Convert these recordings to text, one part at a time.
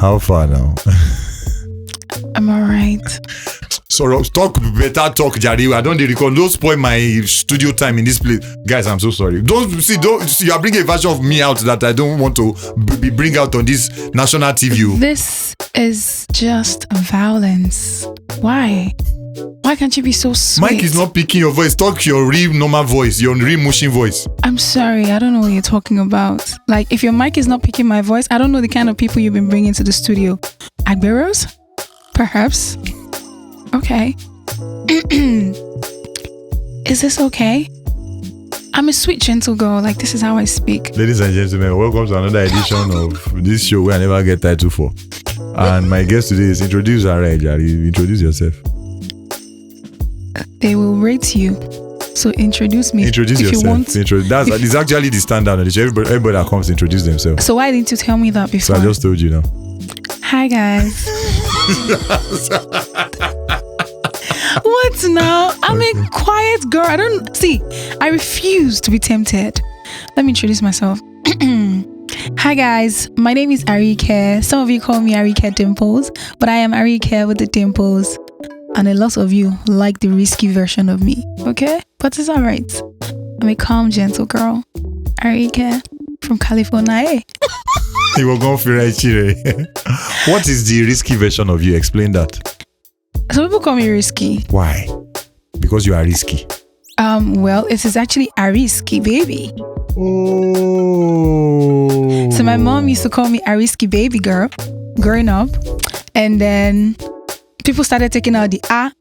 How far now? I'm alright. So better talk, Jari. I don't record. Don't spoil my studio time in this place, guys. I'm so sorry. Don't see. You are bringing a version of me out that I don't want to bring out on this national TV. This is just violence. Why? Why can't you be so sweet? Mike is not picking your voice. Talk your real normal voice, your real mushing voice. I'm sorry, I don't know what you're talking about. Like, if your mic is not picking my voice, I don't know the kind of people you've been bringing to the studio. Agberos? Perhaps. Okay. Is this okay? I'm a sweet, gentle girl. Like, this is how I speak. Ladies and gentlemen, welcome to another edition of this show where I never get title for. And my guest today is introduce Jari. Introduce yourself. They will rate you. So introduce me. Introduce yourself. You want. It's actually the standard on the show. Everybody that comes introduce themselves. So why didn't you tell me that before? So I just told you now. Hi guys. What now? I'm a quiet girl. I refuse to be tempted. Let me introduce myself. Hi guys, my name is Erika. Some of you call me Erika Dimples, but I am Erika with the dimples. And a lot of you like the risky version of me, okay? But it's alright. I'm a calm, gentle girl. Erika from California. You were going for What is the risky version of you? Explain that. Some people call me risky. Why? Because you are risky. Well, it is actually a risky baby. Oh. So my mom used to call me a risky baby girl growing up. And then people started taking out the A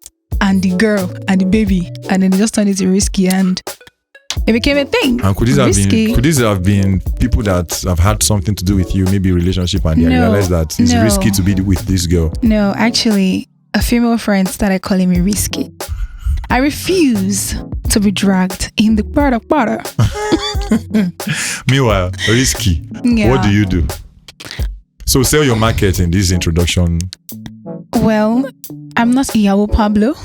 and the girl and the baby, and then they just turned it to risky, and it became a thing. And could this have been people that have had something to do with you, maybe relationship, and they realized that it's risky to be with this girl? No, actually, a female friend started calling me risky. I refuse to be dragged in the butter. Meanwhile, risky. Yeah. What do you do? So sell your market in this introduction. Well, I'm not Yahoo Pablo.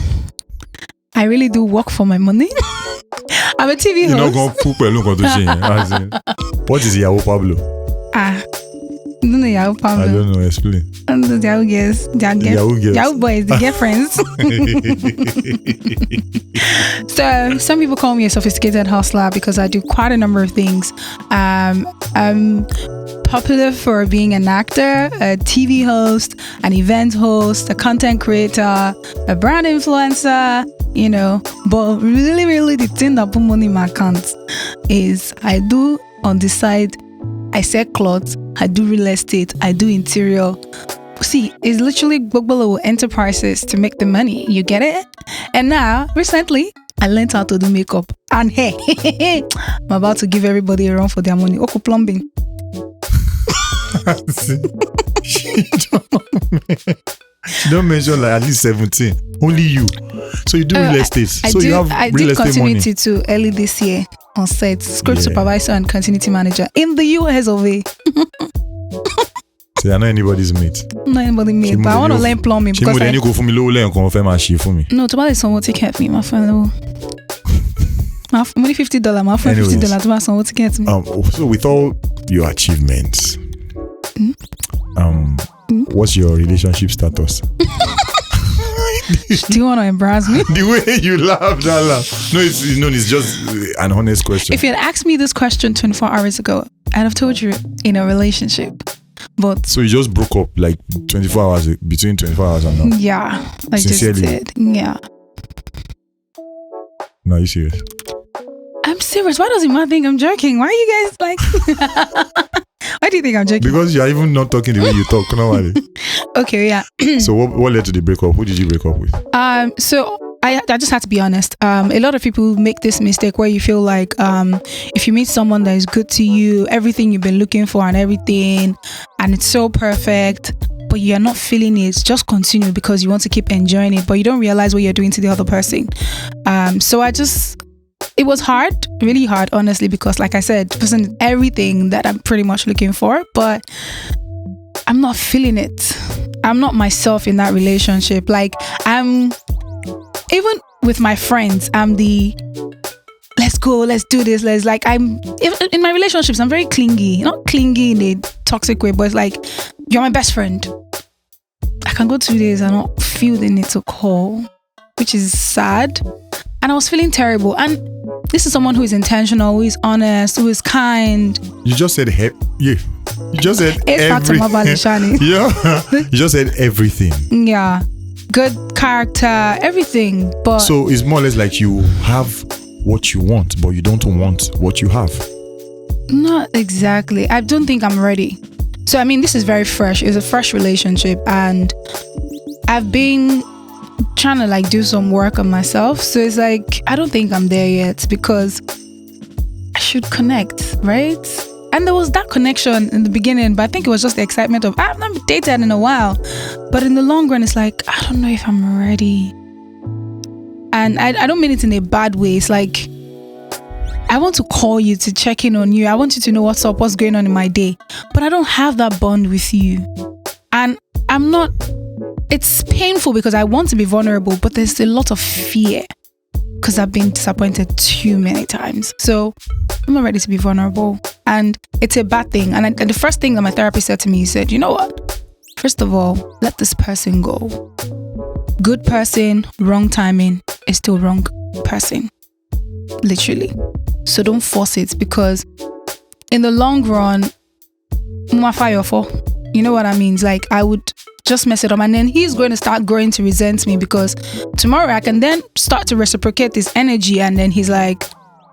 I really do work for my money. I'm a TV host. You're not going to What is Yahoo Pablo? I don't know Yahoo Pablo. I don't know, explain. The Yahoo girls. Yahoo boys, the girlfriends. So, some people call me a sophisticated hustler because I do quite a number of things. I'm popular for being an actor, a TV host, an event host, a content creator, a brand influencer, but really the thing that put money in my account is I do on the side, I sell clothes, I do real estate, I do interior. See, it's literally Google enterprises to make the money. You get it? And now, recently, I learned how to do makeup. And hey, I'm about to give everybody a run for their money. Oko plumbing. She don't mention like at least 17. Only you. So you do real estate. I did continuity to early this year on set. Script supervisor and continuity manager in the US of A. So you're not anybody's mate. Not anybody's mate. But I want to learn plumbing because No, to buy someone to get me, my friend. Only $50. My friend $50 to buy someone to get me. So with all your achievements, what's your relationship status? Do you want to embarrass me? The way you laugh, that laugh. No, it's just an honest question. If you had asked me this question 24 hours ago, I'd have told you in a relationship. But so you just broke up like 24 hours, between 24 hours and now? Yeah. I Sincerely? just did. Yeah. No, are you serious? I'm serious. Why does man think I'm joking? Why are you guys like... Why do you think I'm joking? Because you're even not talking the way you talk normally. Okay, yeah. So what led to the breakup? Who did you break up with? So I just had to be honest. A lot of people make this mistake where you feel like if you meet someone that is good to you, everything you've been looking for and everything, and it's so perfect, but you're not feeling it, just continue because you want to keep enjoying it, but you don't realize what you're doing to the other person. So it was hard, really hard, honestly, because like I said, it wasn't everything that I'm pretty much looking for, but I'm not feeling it. I'm not myself in that relationship. Like, even with my friends, I'm the let's go, let's do this, in my relationships, I'm very clingy. Not clingy in a toxic way, but it's like you're my best friend. I can go 2 days and not feel the need to call, which is sad. And I was feeling terrible. And this is someone who is intentional, who is honest, who is kind. You just said yeah. You just said everything. Yeah. You just said everything. Yeah. Good character, everything. But so it's more or less like you have what you want, but you don't want what you have. Not exactly. I don't think I'm ready. So I mean, this is very fresh. It's a fresh relationship, and I've been trying to like do some work on myself. So it's like, I don't think I'm there yet, because I should connect, right? And there was that connection in the beginning, but I think it was just the excitement of, I've not dated in a while. But in the long run, it's like, I don't know if I'm ready. And I don't mean it in a bad way. It's like, I want to call you to check in on you. I want you to know what's up, what's going on in my day. But I don't have that bond with you. And it's painful because I want to be vulnerable, but there's a lot of fear because I've been disappointed too many times. So I'm not ready to be vulnerable. And it's a bad thing. And the first thing that my therapist said to me, he said, you know what? First of all, let this person go. Good person, wrong timing is still wrong person. Literally. So don't force it, because in the long run, you know what I mean? It's like I would just mess it up, and then he's going to start growing to resent me, because tomorrow I can then start to reciprocate this energy, and then he's like,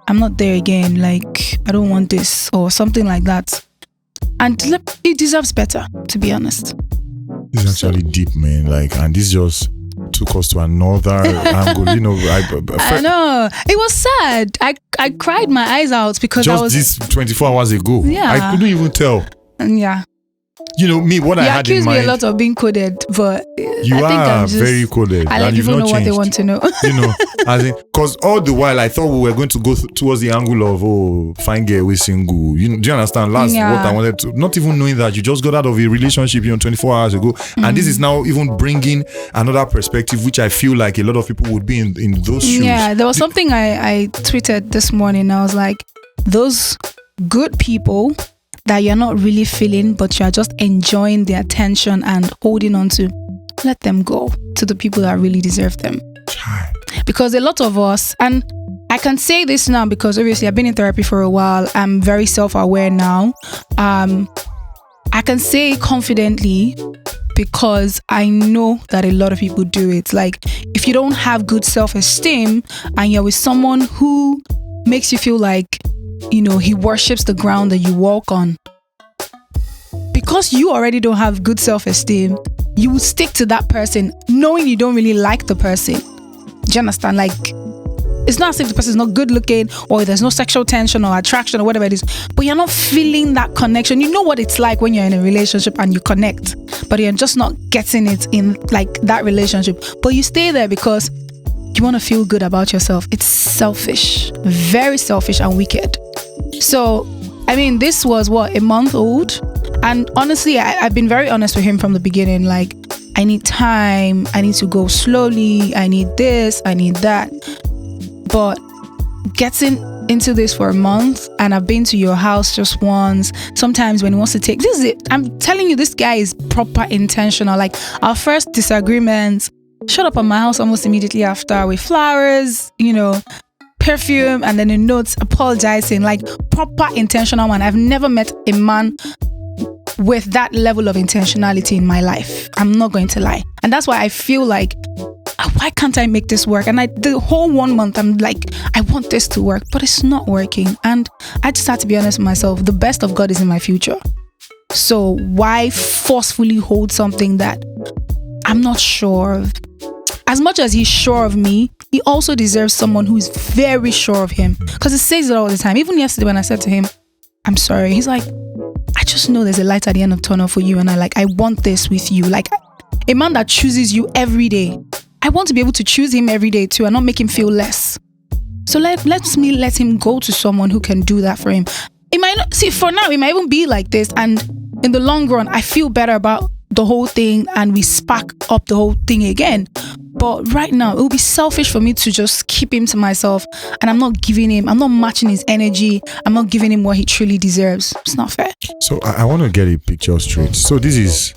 I'm not there again, like I don't want this or something like that. And he deserves better, to be honest. This is actually deep, man. Like, and this just took us to another angle. You know, I know. It was sad. I cried my eyes out because just I was this 24 hours ago. Yeah. I couldn't even tell. Yeah. You know, me, what I had in mind. You accuse me a lot of being coded, but you I think are very coded. I let people know what they want to know. You know, because all the while I thought we were going to go towards the angle of, fine girl, we single. You know, do you understand? What I wanted to, not even knowing that you just got out of a relationship, 24 hours ago. And this is now even bringing another perspective, which I feel like a lot of people would be in those shoes. Yeah, there was something I tweeted this morning. I was like, those good people that you're not really feeling, but you're just enjoying their attention and holding on to, let them go to the people that really deserve them. Because a lot of us, and I can say this now because obviously I've been in therapy for a while, I'm very self-aware now. I can say confidently because I know that a lot of people do it. Like, if you don't have good self-esteem and you're with someone who makes you feel like, you know, he worships the ground that you walk on, because you already don't have good self-esteem, you will stick to that person knowing you don't really like the person. Do you understand? Like, it's not as if the person is not good looking or there's no sexual tension or attraction or whatever it is, but you're not feeling that connection. You know what it's like when you're in a relationship and you connect, but you're just not getting it in like that relationship. But you stay there because you want to feel good about yourself. It's selfish, very selfish and wicked. So, I mean, this was a month old. And honestly, I've been very honest with him from the beginning. Like, I need time. I need to go slowly. I need this. I need that. But getting into this for a month, and I've been to your house just once. Sometimes when he wants to take, this is it. I'm telling you, this guy is proper intentional. Like, our first disagreement, showed up at my house almost immediately after with flowers, you know, perfume, and then a note apologizing, like proper intentional man. I've never met a man with that level of intentionality in my life. I'm not going to lie. And that's why I feel like, why can't I make this work? And the whole 1 month, I'm like, I want this to work, but it's not working. And I just had to be honest with myself. The best of God is in my future. So why forcefully hold something that I'm not sure of? As much as he's sure of me, he also deserves someone who is very sure of him. Because he says it all the time. Even yesterday when I said to him, I'm sorry, he's like, I just know there's a light at the end of the tunnel for you. And I want this with you. Like, a man that chooses you every day. I want to be able to choose him every day too and not make him feel less. So let him go to someone who can do that for him. It might not, see, for now, it might even be like this. And in the long run, I feel better about the whole thing and we spark up the whole thing again. But right now, it would be selfish for me to just keep him to myself, and I'm not matching his energy. I'm not giving him what he truly deserves. It's not fair. So I want to get a picture straight. So this is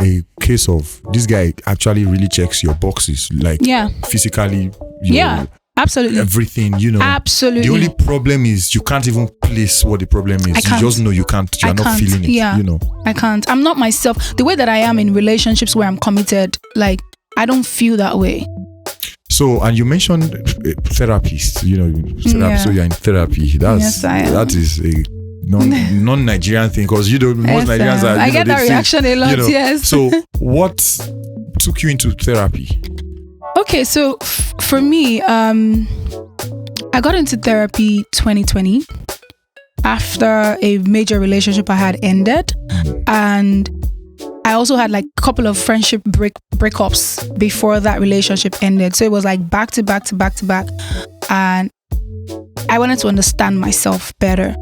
a case of this guy actually really checks your boxes, like physically. Absolutely. Everything, Absolutely. The only problem is you can't even place what the problem is. You just know you can't. You're not feeling it. Yeah. I can't. I'm not myself. The way that I am in relationships where I'm committed, like, I don't feel that way. So, and you mentioned therapist, so you're in therapy. Yes, I am. That is a non-Nigerian thing, because most Nigerians are. I get that reaction a lot. Yes. So, what took you into therapy? Okay, so for me, I got into therapy 2020 after a major relationship I had ended, and I also had like a couple of friendship breakups before that relationship ended. So it was like back to back to back to back, and I wanted to understand myself better,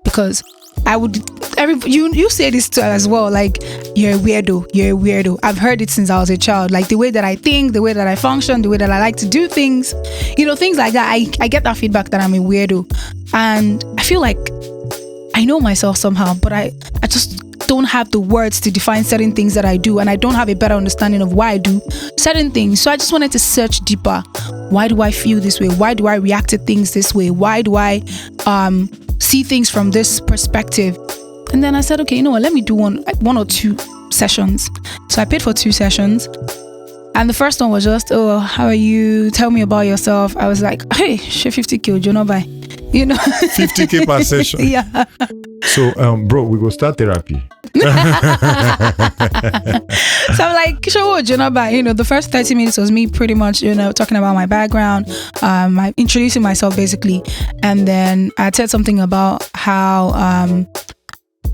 because you say this too as well, like, you're a weirdo. I've heard it since I was a child, like the way that I think, the way that I function, the way that I like to do things, things like that. I get that feedback that I'm a weirdo, and I feel like I know myself somehow, but I just don't have the words to define certain things that I do, and I don't have a better understanding of why I do certain things. So I just wanted to search deeper. Why do I feel this way? Why do I react to things this way? Why do I see things from this perspective? And then I said, okay, let me do one or two sessions. So I paid for 2 sessions, and the first one was just, oh, how are you? Tell me about yourself. I was like, hey, share 50K, do not buy. 50K per session. Yeah. So, bro, we go start therapy. So I'm like, sure, the first 30 minutes was me pretty much, talking about my background, introducing myself basically, and then I said something about how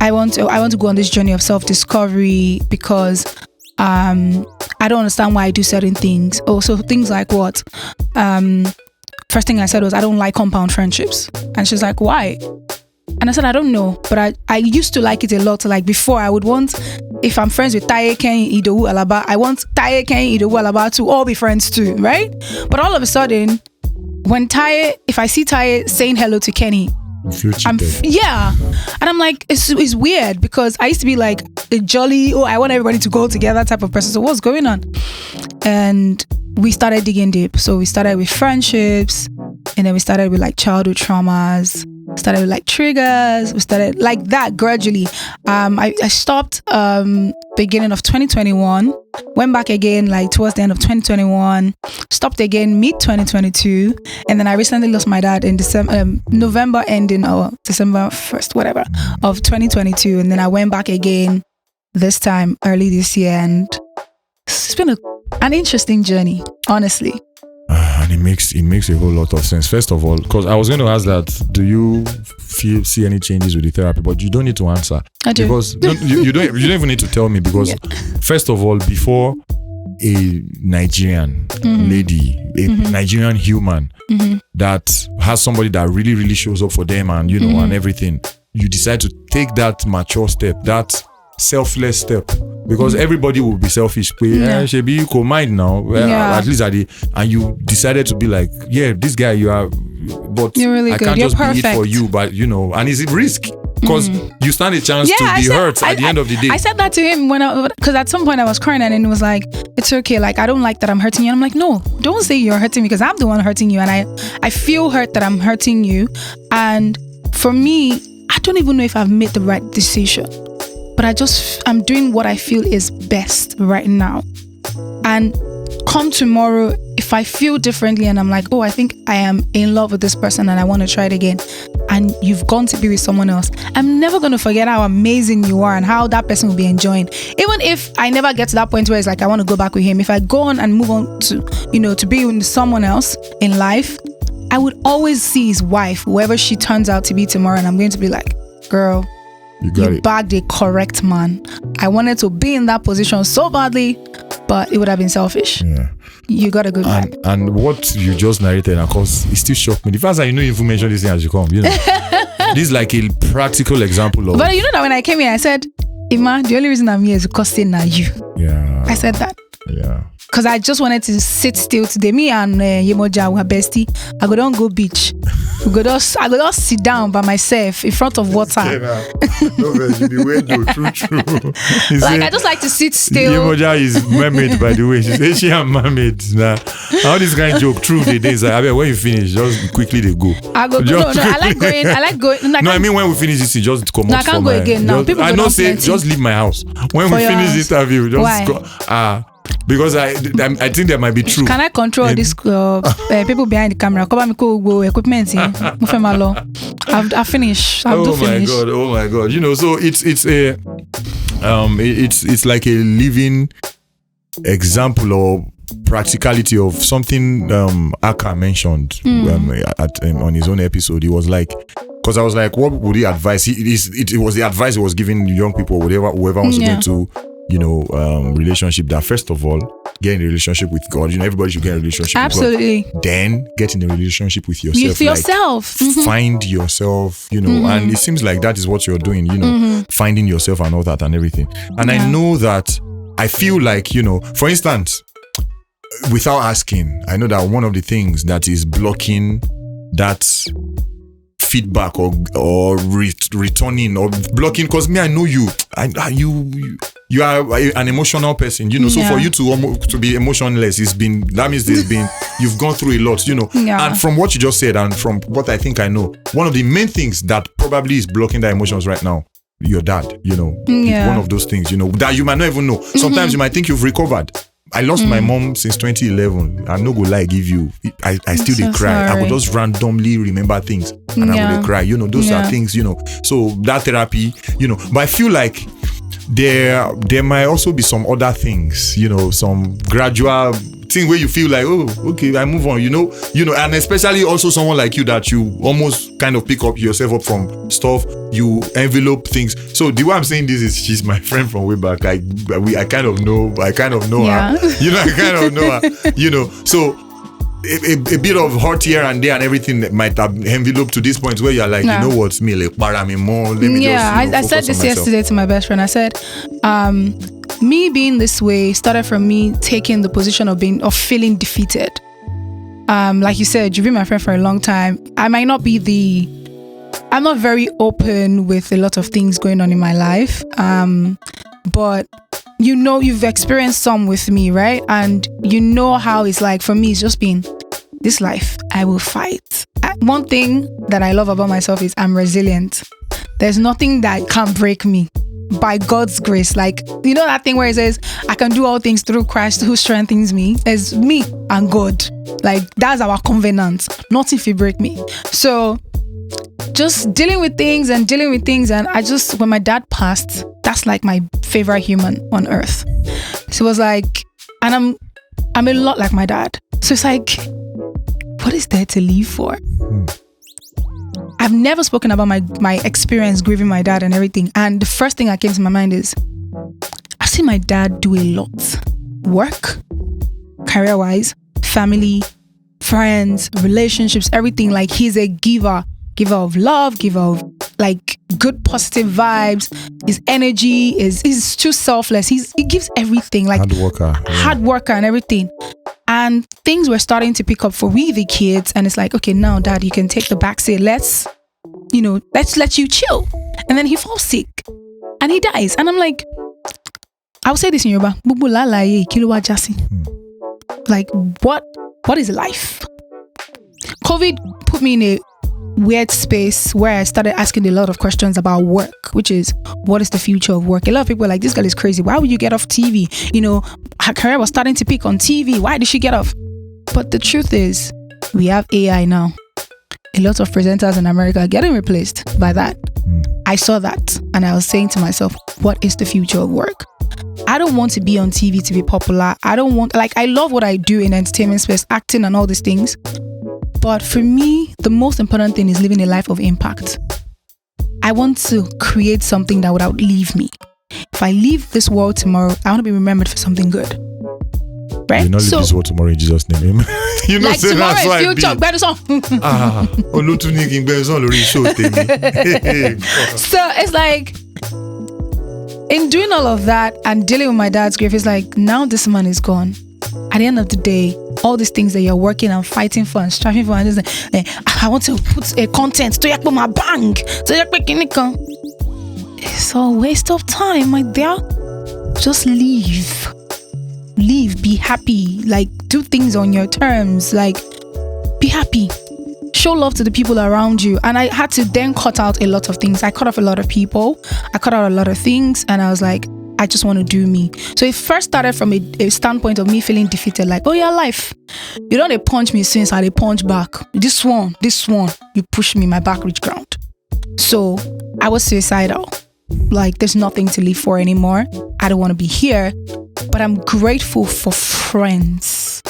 I want to go on this journey of self-discovery, because I don't understand why I do certain things. So things like what? First thing I said was, I don't like compound friendships, and she's like, why? And I said, I don't know, but I used to like it a lot. Like before, I would want, if I'm friends with Taye, Kenny, Idowu, Alaba, I want Taye, Kenny, Idowu, Alaba to all be friends too, right? But all of a sudden, if I see Taye saying hello to Kenny, and I'm like, it's weird, because I used to be like a jolly, I want everybody to go together type of person. So what's going on? And we started digging deep. So we started with friendships, and then we started with like childhood traumas, started with like triggers. We started like that gradually. I stopped beginning of 2021, went back again like towards the end of 2021, stopped again mid 2022, and then I recently lost my dad in November ending, or December 1st, whatever, of 2022, and then I went back again this time early this year, and it's been an interesting journey, honestly. And it makes a whole lot of sense. First of all, because I was going to ask that, do you see any changes with the therapy? But you don't need to answer. I do. Because you don't even need to tell me, because first of all, before a Nigerian lady, a Nigerian human that has somebody that really, really shows up for them, and and everything, you decide to take that mature step, that selfless step, because everybody will be selfish. Shebi, you could mind now, at least and you decided to be like, this guy, you are, but you're really good. I can't just be it for you, but and it's a risk, because you stand a chance to be hurt at the end of the day. I said that to him because at some point I was crying, and he was like, it's okay, like, I don't like that I'm hurting you. And I'm like, no, don't say you're hurting me, because I'm the one hurting you, and I feel hurt that I'm hurting you. And for me, I don't even know if I've made the right decision, but I'm doing what I feel is best right now. And come tomorrow, if I feel differently and I'm like, I think I am in love with this person and I want to try it again, and you've gone to be with someone else, I'm never going to forget how amazing you are and how that person will be enjoying. Even if I never get to that point where it's like, I want to go back with him, if I go on and move on to, to be with someone else in life, I would always see his wife, whoever she turns out to be tomorrow, and I'm going to be like, girl, you bagged a correct man. I wanted to be in that position so badly, but it would have been selfish. Yeah. You got a good man. And what you just narrated, of course, it still shocked me. The fact that you even mention this thing as you come, this is like a practical example of. But you know that when I came here, I said, Emma, the only reason I'm here is because saying now you. Yeah. I said that. Yeah. Because I just wanted to sit still today. Me and Yemoja, our bestie, I go down go beach. I go just sit down by myself in front of water. I just like to sit still. Yemoja is mermaid, by the way. She's Asian mermaid. Nah. How this guy joke true the days like, I mean, when you finish, just quickly they go. I go. No, I like going. No, I mean when we finish this, just come out. I can't go again now. I know say just leave my house. When we finish this interview, just go. Because I think that might be true. Can I control this people behind the camera? Cover me go equipment. I've finished. Oh my god. You know, so it's like a living example or practicality of something Aka mentioned on his own episode. He was like, because I was like, what would he advise? It was the advice he was giving young people, whoever wants to go into relationship, that first of all, get in a relationship with God. You know, everybody should get in a relationship absolutely with God. Then get in a relationship with yourself. With yourself. Find yourself, you know, and it seems like that is what you're doing, you know, finding yourself and all that and everything. And I know that I feel like, you know, for instance, without asking, I know that one of the things that is blocking that feedback or returning or blocking, because me, I know you are an emotional person, you know. So for you to be emotionless, that means you've gone through a lot, you know. And from what you just said and from what I think I know, one of the main things that probably is blocking the emotions right now, your dad, you know, one of those things, you know, that you might not even know. Sometimes you might think you've recovered. I lost my mom since 2011. I'm not gonna lie, give you. I still did cry. I would just randomly remember things and I would cry. You know, those are things, you know. So that therapy, you know. But I feel like there might also be some other things, you know, some gradual thing where you feel like, oh, okay, I move on, you know, and especially also someone like you that you almost kind of pick up yourself up from stuff, you envelope things. So the way I'm saying this is, she's my friend from way back. I kind of know her, you know, I kind of know her, you know, so a bit of hurt here and there and everything that might have enveloped to this point where you're like, you know what, me like para me more. Let me I said this yesterday to my best friend. I said, me being this way started from me taking the position of feeling defeated. Like you said, you've been my friend for a long time. I'm not very open with a lot of things going on in my life. But you know, you've experienced some with me, right? And you know how it's like. For me, it's just been this life. I will fight. One thing that I love about myself is I'm resilient. There's nothing that can break me. By God's grace, like, you know that thing where it says I can do all things through Christ who strengthens me. It's me and God. Like, that's our covenant. Nothing will break me. So just dealing with things and I just, when my dad passed, that's like my favorite human on earth. So it was like, and I'm a lot like my dad. So it's like, what is there to live for? I've never spoken about my experience grieving my dad and everything. And the first thing that came to my mind is, I've seen my dad do a lot. Work, career-wise, family, friends, relationships, everything. Like, he's a giver of love, giver of like good positive vibes. His energy he's too selfless. He gives everything, like hard worker and everything. And things were starting to pick up for we the kids, and it's like, okay, now Dad, you can take the back seat. Let's let you chill. And then he falls sick and he dies, and I'm like, I'll say this in Yoruba, like, what is life? COVID put me in a weird space where I started asking a lot of questions about work, which is, what is the future of work? A lot of people are like, this girl is crazy. Why would you get off TV? You know, her career was starting to peak on TV. Why did she get off? But the truth is, we have AI now. A lot of presenters in America are getting replaced by that. I saw that and I was saying to myself, what is the future of work? I don't want to be on TV to be popular. I love what I do in entertainment space, acting and all these things. But for me, the most important thing is living a life of impact. I want to create something that would outlive me. If I leave this world tomorrow, I want to be remembered for something good. Right? You not leave this world tomorrow in Jesus' name. You know, like tomorrow is future, better song. So it's like, in doing all of that and dealing with my dad's grief, it's like, now this man is gone. At the end of the day, all these things that you're working and fighting for and striving for, and I want to put a content to yak my bank, it's a waste of time, my dear. Just leave, be happy, like do things on your terms, like be happy, show love to the people around you. And I had to then cut out a lot of things. I cut off a lot of people, I cut out a lot of things, and I was like, I just want to do me. So it first started from a standpoint of me feeling defeated, like, oh yeah, life, you don't punch me since I punch back. This one, you push me, my back reach ground. So I was suicidal. Like, there's nothing to live for anymore. I don't want to be here. But I'm grateful for friends.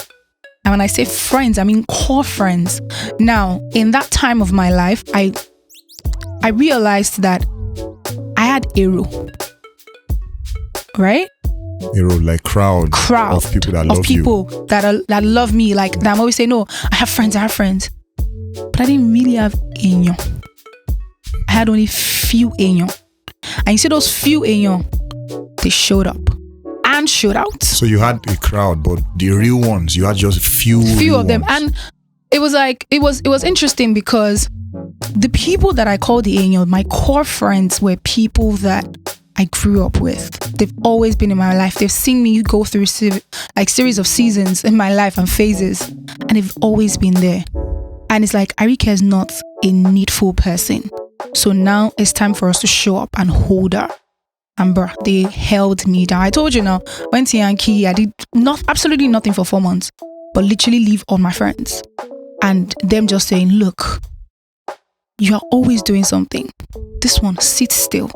And when I say friends, I mean core friends. Now, in that time of my life, I realized that I had Ero. Right? Ero, like crowd of people that love you. That love me. Like, that I'm always saying, no, I have friends. But I didn't really have Enyo. I had only few Enyo. And you see those few Enyo, they showed up and showed out. So you had a crowd, but the real ones, you had just few of them. Ones. And it was like, it was interesting because the people that I call the Enyo, my core friends, were people that I grew up with. They've always been in my life. They've seen me go through series of seasons in my life and phases, and they've always been there. And it's like, Erika is not a needful person. So now it's time for us to show up and hold her. And bruh, they held me down. I told you now, went to Yankee, I did absolutely nothing for 4 months, but literally leave all my friends. And them just saying, look, you are always doing something. This one, sit still.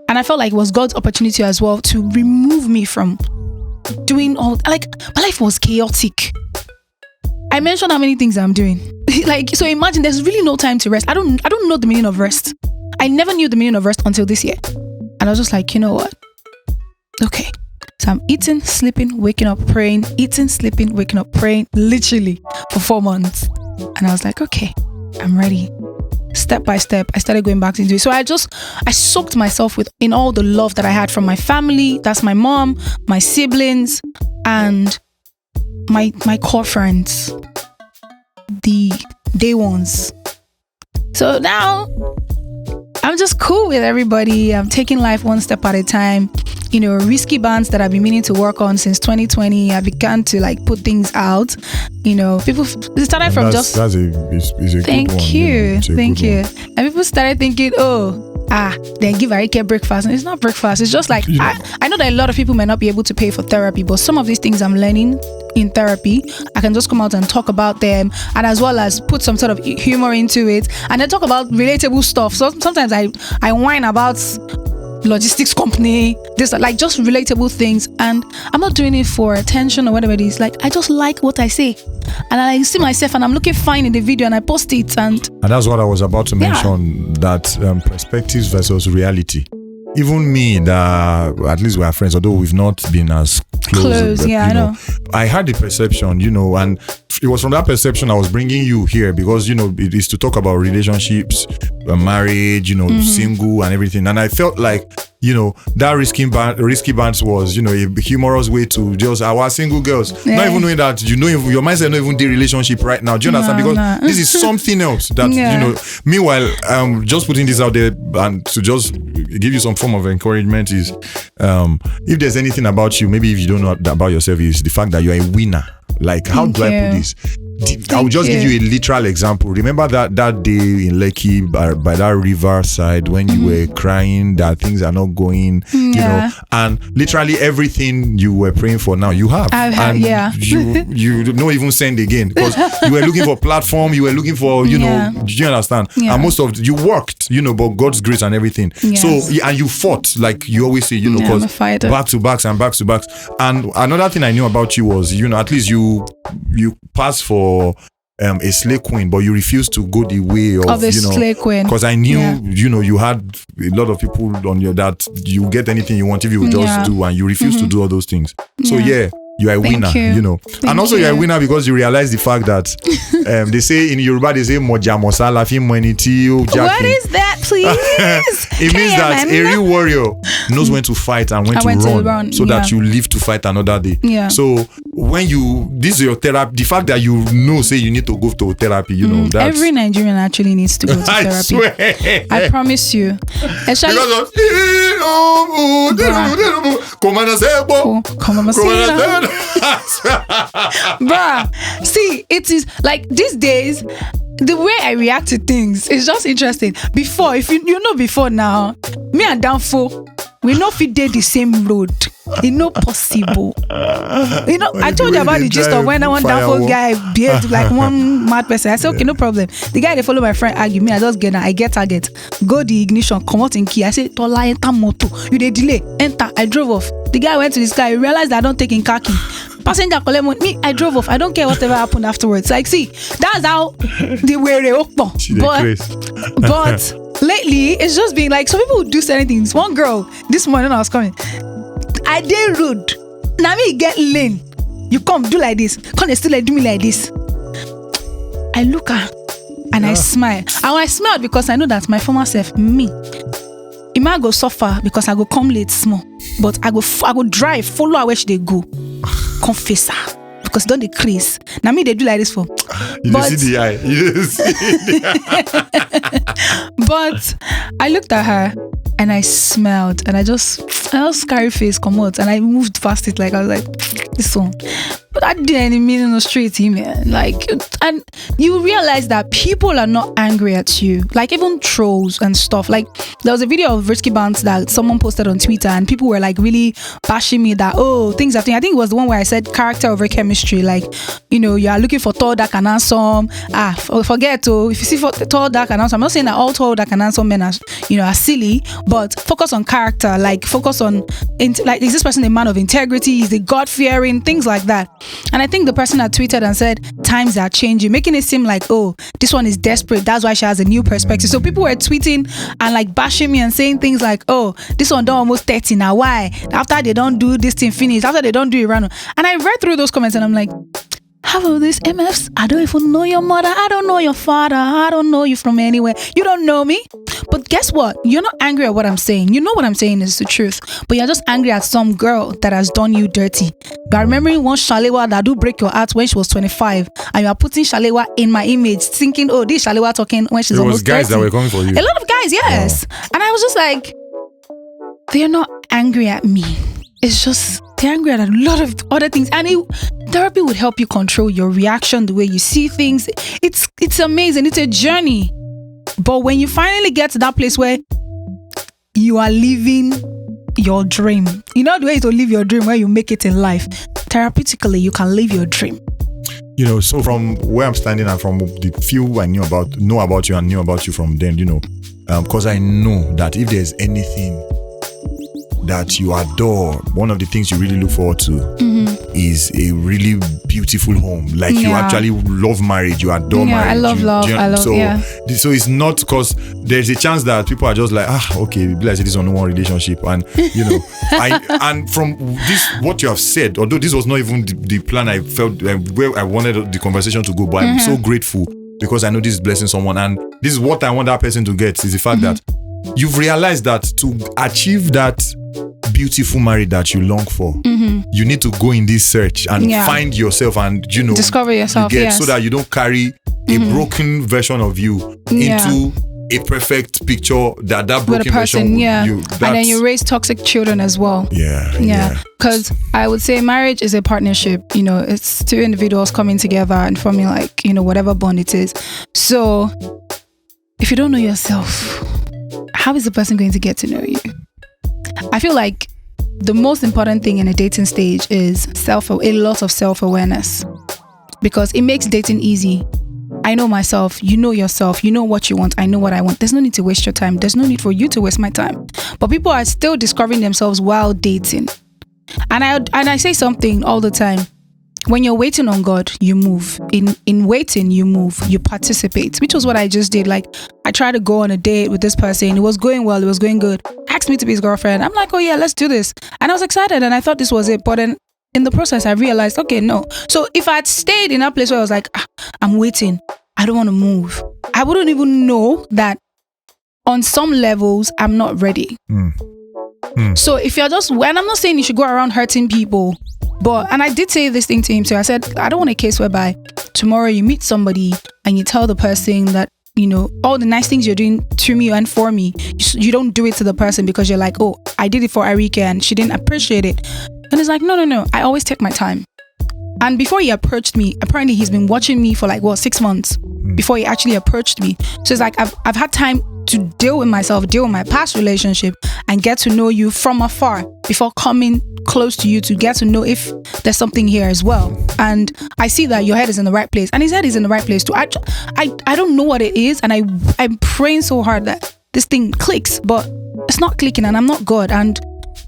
And I felt like it was God's opportunity as well to remove me from doing all, like, my life was chaotic. I mentioned how many things I'm doing. Like, so imagine there's really no time to rest. I don't know the meaning of rest. I never knew the meaning of rest until this year. And I was just like, you know what? Okay. So I'm eating, sleeping, waking up, praying, eating, sleeping, waking up, praying, literally for 4 months. And I was like, okay, I'm ready. Step by step, I started going back into it. So I soaked myself in all the love that I had from my family. That's my mom, my siblings, and my core friends, the day ones. So now I'm just cool with everybody. I'm taking life one step at a time. You know, risky bands that I've been meaning to work on since 2020. I began to like put things out. You know, people started from just. That's a thank good one. Thank you. And people started thinking, then give Erika breakfast. And it's not breakfast. It's just like, I know that a lot of people may not be able to pay for therapy, but some of these things I'm learning in therapy, I can just come out and talk about them, and as well as put some sort of humor into it, and then talk about relatable stuff. So sometimes I whine about logistics company, this, like, just relatable things, and I'm not doing it for attention or whatever it is. Like, I just like what I say, and I see myself and I'm looking fine in the video, and I post it, and that's what I was about to mention, that perspectives versus reality. Even me, that at least we are friends, although we've not been as close. Yeah, I know. I had the perception, and it was from that perception I was bringing you here, because it is to talk about relationships, marriage, single and everything. And I felt like that risky bands was a humorous way to just our single girls, not even knowing that your mindset not even the relationship right now. Do you understand? Because this is something else that meanwhile, just putting this out there and to just give you some form of encouragement is, if there's anything about you, maybe if you don't know about yourself, is the fact that you're a winner. Like, how do I put this? I'll just give you a literal example. Remember that day in Lekki by that river side when you were crying that things are not going, and literally everything you were praying for now you have. You don't even send again, because you were looking for platform, you were looking for, do you understand? Yeah. And most of you worked, but God's grace and everything. Yes. So, and you fought, like you always say, because back to backs. And another thing I knew about you was, at least you passed for a slay queen, but you refused to go the way of a slay queen, because I knew you had a lot of people on your that you get anything you want if you just do, and you refuse to do all those things. So You are a winner, you know. And also you're a winner because you realize the fact that they say in Yoruba, they say Moja Mosala fi Moeniti. What is that, please? It means that a real warrior knows when to fight and when to run so that you live to fight another day. Yeah. So when this is your therapy, the fact that you know, say you need to go to therapy, you know, that's... Every Nigerian actually needs to go to therapy. I swear. I promise you. Especially... Bruh, see, it is like these days, the way I react to things is just interesting. Before, if you know before now, me and Danfo, we not fit dey the same road. It's not possible. You know, I told you about the gist of when I want Danfo guy behaved like one mad person. I said, okay, no problem. The guy they follow my friend argue me, I just get I get target. Go the ignition, come out in key. I said, Tola, enter moto. You dey delay, enter. I drove off. The guy went to this guy, realized I don't take in car key. Passenger collect money. Me, I drove off. I don't care whatever happened afterwards. Like, see, that's how they were open. But lately, it's just been like, some people do certain things. One girl, this morning when I was coming, I did rude. Now me get lane. You come do like this. Come they still like do me like this. I look at her and I smile. And I smiled because I know that my former self, me, it might go suffer because I go come late small. But I go drive, follow her where she they go. Confess her. Because don't decrease. Now me they do like this for. You see the eye. You see the eye. But I looked at her and I smelled and I just scary face come out and I moved past it like I was like this one. But I didn't mean in the street, man. Like, and you realize that people are not angry at you. Like even trolls and stuff. Like there was a video of Risky Bounce that someone posted on Twitter and people were like really bashing me that things are. I think it was the one where I said character over chemistry. Like, you know, you are looking for tall, dark and handsome. Forget if you see tall, dark and handsome. I'm not saying that all tall, dark and handsome men are silly, but focus on character. Like focus on like, is this person a man of integrity? Is he God fearing? Things like that. And I think the person that tweeted and said times are changing, making it seem like, this one is desperate, that's why she has a new perspective. So people were tweeting and like bashing me and saying things like, this one done almost 30 now, why? After they don't do this thing finish, after they don't do it random. And I read through those comments and I'm like, half of these MFs, I don't even know your mother, I don't know your father, I don't know you from anywhere, you don't know me. But guess what? You're not angry at what I'm saying. You know what I'm saying is the truth. But you're just angry at some girl that has done you dirty. You are remembering one Shalewa that do break your heart when she was 25. And you are putting Shalewa in my image, thinking, this Shalewa talking when she's almost 30. It was guys that were coming for you. A lot of guys, yes. Wow. And I was just like, they're not angry at me. It's just, they're angry at a lot of other things. And therapy would help you control your reaction, the way you see things. It's amazing. It's a journey. But when you finally get to that place where you are living your dream, you know the way to live your dream, where you make it in life, therapeutically, you can live your dream. You know, so from where I'm standing and from the few I know about you and knew about you from then, you know, because I know that if there's anything that you adore, one of the things you really look forward to is a really beautiful home. Like you actually love marriage, you adore marriage. I love love. So it's not because there's a chance that people are just like, okay, let's say this is on one relationship, and you know, and from this what you have said, although this was not even the plan I felt where I wanted the conversation to go, but I'm so grateful because I know this is blessing someone, and this is what I want that person to get is the fact that you've realized that to achieve that beautiful marriage that you long for, you need to go in this search and find yourself and, you know, discover yourself, so that you don't carry a broken version of you into a perfect picture that broken version you. And then you raise toxic children as well. Because I would say marriage is a partnership. You know, it's two individuals coming together and forming, like, you know, whatever bond it is. So if you don't know yourself, how is the person going to get to know you? I feel like the most important thing in a dating stage is a lot of self-awareness, because it makes dating easy. I know myself, you know yourself, you know what you want, I know what I want. There's no need to waste your time. There's no need for you to waste my time. But people are still discovering themselves while dating. And I say something all the time. When you're waiting on God, you move. In waiting, you move. You participate, which was what I just did. Like, I tried to go on a date with this person. It was going well. It was going good. Asked me to be his girlfriend. I'm like, oh yeah, let's do this. And I was excited and I thought this was it. But then in the process, I realized, okay, no. So if I had stayed in that place where I was like, I'm waiting, I don't want to move, I wouldn't even know that on some levels, I'm not ready. So if you're just, and I'm not saying you should go around hurting people, and I did say this thing to him too. I said, I don't want a case whereby tomorrow you meet somebody and you tell the person that, you know, all the nice things you're doing to me and for me, you don't do it to the person because you're like, oh, I did it for Erika and she didn't appreciate it. And it's like, no. I always take my time. And before he approached me, apparently he's been watching me for like, 6 months before he actually approached me. So it's like, I've had time to deal with myself, deal with my past relationship and get to know you from afar before coming close to you to get to know if there's something here as well. And I see that your head is in the right place and his head is in the right place too. I don't know what it is, and I'm praying so hard that this thing clicks, but it's not clicking, and I'm not God, and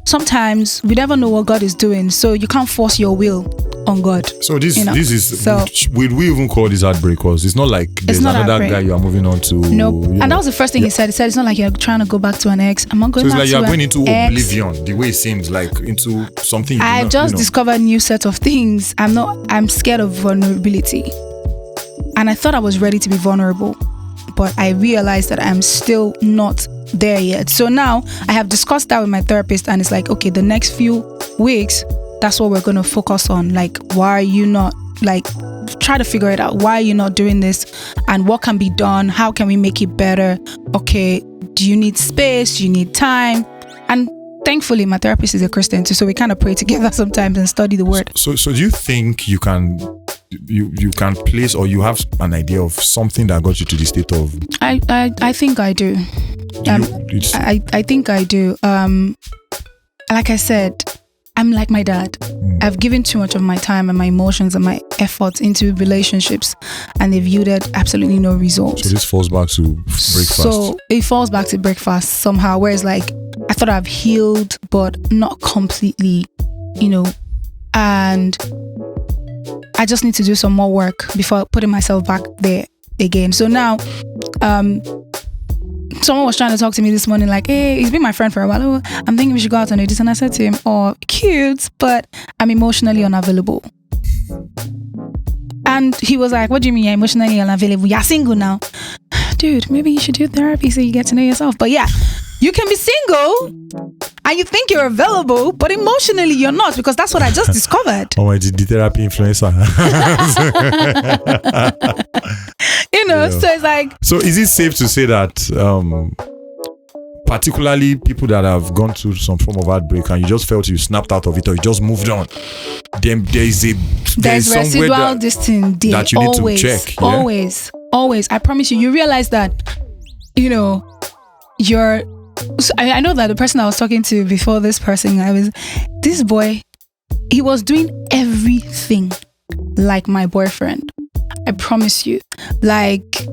sometimes we never know what God is doing, so you can't force your will on God. So this is would we even call this heartbreak? Because it's not like there's another guy you are moving on to. Nope. And that was the first thing he said. He said it's not like you're trying to go back to an ex. I'm not going back to an ex. So it's like you're going into oblivion. The way it seems like into something. I just discovered a new set of things. I'm scared of vulnerability, and I thought I was ready to be vulnerable, but I realized that I'm still not there yet. So now I have discussed that with my therapist, and it's like, okay, the next few weeks, that's what we're going to focus on. Like, why are you not, like, try to figure it out. Why are you not doing this? And what can be done? How can we make it better? Okay, do you need space? Do you need time? And thankfully, my therapist is a Christian too, so we kind of pray together sometimes and study the word. So do you think you can place, or you have an idea of something that got you to the state of? I think I do. I think I do. Like I said, I'm like my dad. I've given too much of my time and my emotions and my efforts into relationships, and they've yielded absolutely no results. So this falls back to breakfast. So it falls back to breakfast somehow, where it's like, I thought I've healed, but not completely, and I just need to do some more work before putting myself back there again. So now, someone was trying to talk to me this morning, like, hey, he's been my friend for a while. Oh, I'm thinking we should go out and do this. And I said to him, oh, cute, but I'm emotionally unavailable. And he was like, what do you mean you're emotionally unavailable? You're single now. Dude, maybe you should do therapy so you get to know yourself. But yeah, you can be single and you think you're available, but emotionally you're not, because that's what I just discovered. Oh, I did the therapy influencer. So it's like... So is it safe to say that particularly people that have gone through some form of heartbreak and you just felt you snapped out of it, or you just moved on, then there's residual distance that you need to check. Yeah? Always. I promise you realize that, you're... So I know that the person I was talking to before this person, this boy, he was doing everything like my boyfriend. I promise you. Like,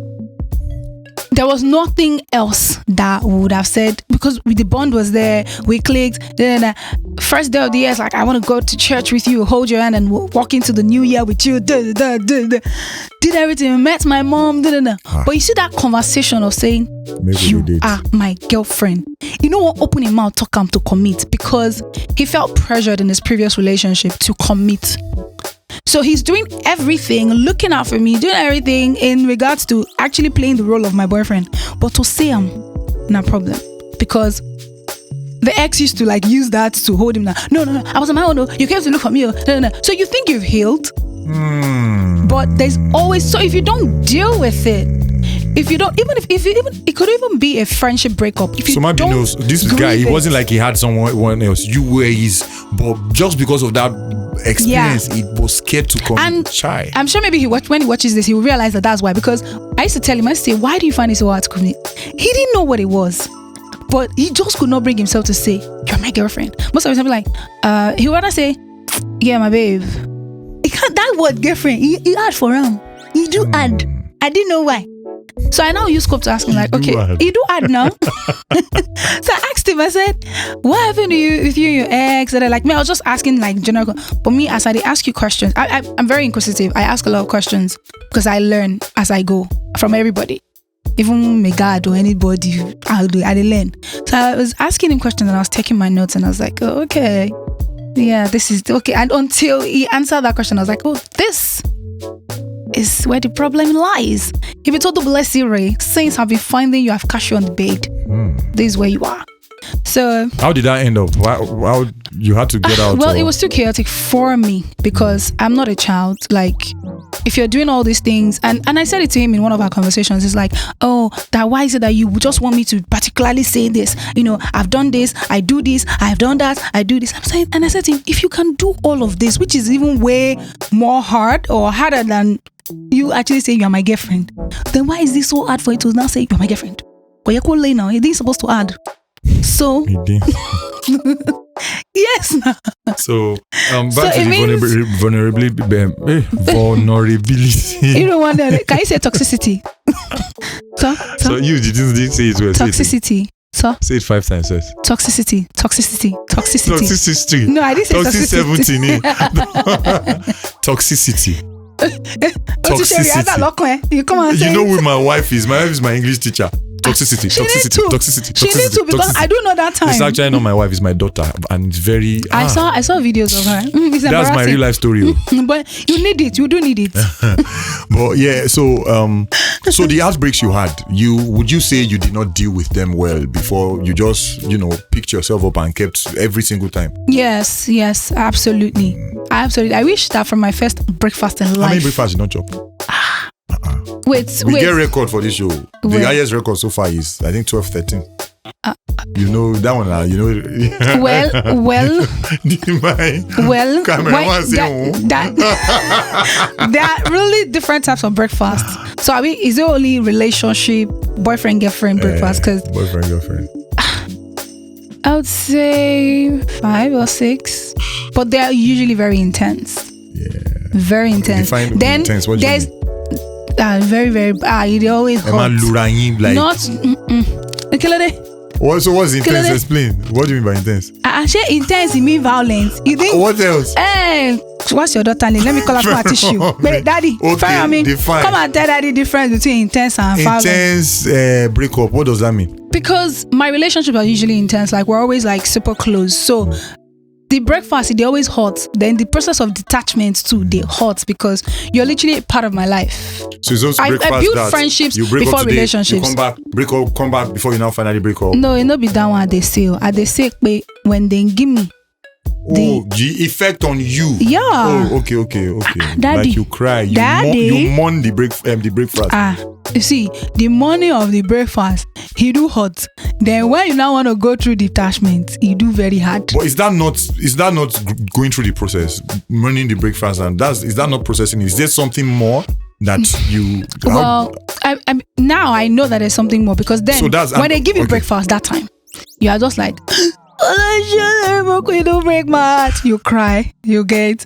there was nothing else that would have said, because the bond was there, we clicked. Then first day of the year, it's like, I want to go to church with you, hold your hand and walk into the new year with you. Did everything, met my mom. But you see that conversation of saying, you are my girlfriend. You know what? Open him out, talk him to commit, because he felt pressured in his previous relationship to commit. So he's doing everything, looking out for me, doing everything in regards to actually playing the role of my boyfriend. But to say I'm no problem, because the ex used to like use that to hold him down. No, I was on my own. No, you came to look for me. No. So you think you've healed, but there's always, so if you don't deal with it, if you don't, even it could even be a friendship breakup. If you so maybe knows this guy, it wasn't like he had someone else. You were his, but just because of that experience, he was scared to come. And I'm sure maybe when he watches this, he will realize that that's why. Because I used to tell him, I used to say, why do you find it so hard to commit? He didn't know what it was, but he just could not bring himself to say, you're my girlfriend. Most of the time, like, he would rather say, yeah, my babe. He can't, that word girlfriend, he add for him. He do add. I didn't know why. So I now use scope to ask him, like, okay, you do add now. So I asked him, I said, what happened to you with you and your ex? And like, me, I was just asking like general, but me, as I ask you questions, I'm very inquisitive. I ask a lot of questions because I learn as I go from everybody. Even my God or anybody, I learn. So I was asking him questions and I was taking my notes and I was like, oh, okay. Yeah, this is okay. And until he answered that question, I was like, oh, this is where the problem lies. If you told the bless you, Ray, since I've been finding you, I've cast you on the bed. This is where you are. So how did that end up? How you had to get out? Well, it was too chaotic for me because I'm not a child. Like, if you're doing all these things, and I said it to him in one of our conversations, it's like, oh, that why is it that you just want me to particularly say this? You know, I've done this, I do this, I've done that, I do this. I'm saying, and I said to him, if you can do all of this, which is even way more hard or harder than you actually say you are my girlfriend, then why is this so hard for you to now say you're my girlfriend? But you're cool now, you didn't supposed to add. So yes. So back to the vulnerability. You don't want that. Can you say toxicity? So you didn't say it well. Toxicity. So say it 5 times. Yes. Toxicity. Toxicity. No, I didn't say toxicity. Toxicity. Toxicity. You come and say. You know who my wife is? My wife is my English teacher. Toxicity. She need to because I do know that time. It's actually not my wife, it's my daughter, and it's very. I saw videos of her. It's that's my real life story. But you need it. You do need it. But yeah, so the outbreaks you had, would you say you did not deal with them well before you just picked yourself up and kept every single time? Yes, absolutely. I wish that from my first breakfast in life. How many breakfasts did you not chop? We get record for this show. The highest record so far is I think 12, 13. You know that one now. You know. There are really different types of breakfast. So is it only relationship, boyfriend, girlfriend breakfast? Because boyfriend, girlfriend. I would say 5 or 6, but they are usually very intense. Yeah. Very intense. Then intense. What do you mean? Very, very bad. They always hot. Not. So what's intense? Explain. What do you mean by intense? Actually, intense, it means violence. You think? What else? What's your daughter name? Let me call her for a tissue. But daddy, define. Come and tell daddy the difference between intense and violence. Intense breakup. What does that mean? Because my relationships are usually intense. Like, we're always like super close. So the breakfast, they always hot. Then the process of detachment too, they hot because you're literally part of my life. So it's also I build friendships before relationships. You come back before you now finally break up. No, it not be that one at the sale. At the sale, when they give me the effect on you. Yeah. Oh, okay. Daddy, like you cry. You mourn the breakfast. You see, the morning of the breakfast, he do hot. Then when you now want to go through detachment, he do very hard. But is that not going through the process, mourning the breakfast, and is that not processing? Is there something more that you? Well, now I know that there's something more because then when they give you breakfast that time, you are just like. You don't break my heart. You cry. You get,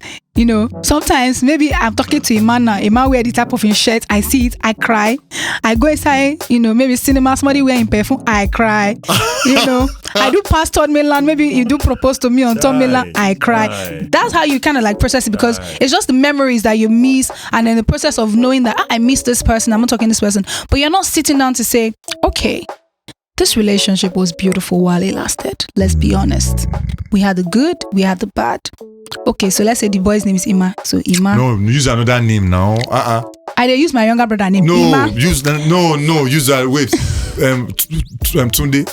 sometimes maybe I'm talking to a man now. A man wear the type of shirt. I see it. I cry. I go inside, maybe cinema, somebody wearing perfume. I cry. I do pass Third Mainland. Maybe you do propose to me on Third Mainland. I cry. That's how you kind of like process it because it's just the memories that you miss. And then the process of knowing that I miss this person. I'm not talking to this person. But you're not sitting down to say, okay, this relationship was beautiful while it lasted. Let's be honest. We had the good, we had the bad. Okay, so let's say the boy's name is Emma. So Emma. No, use another name now. I use my younger brother name. No, Emma. Use that. Wait, Tunde.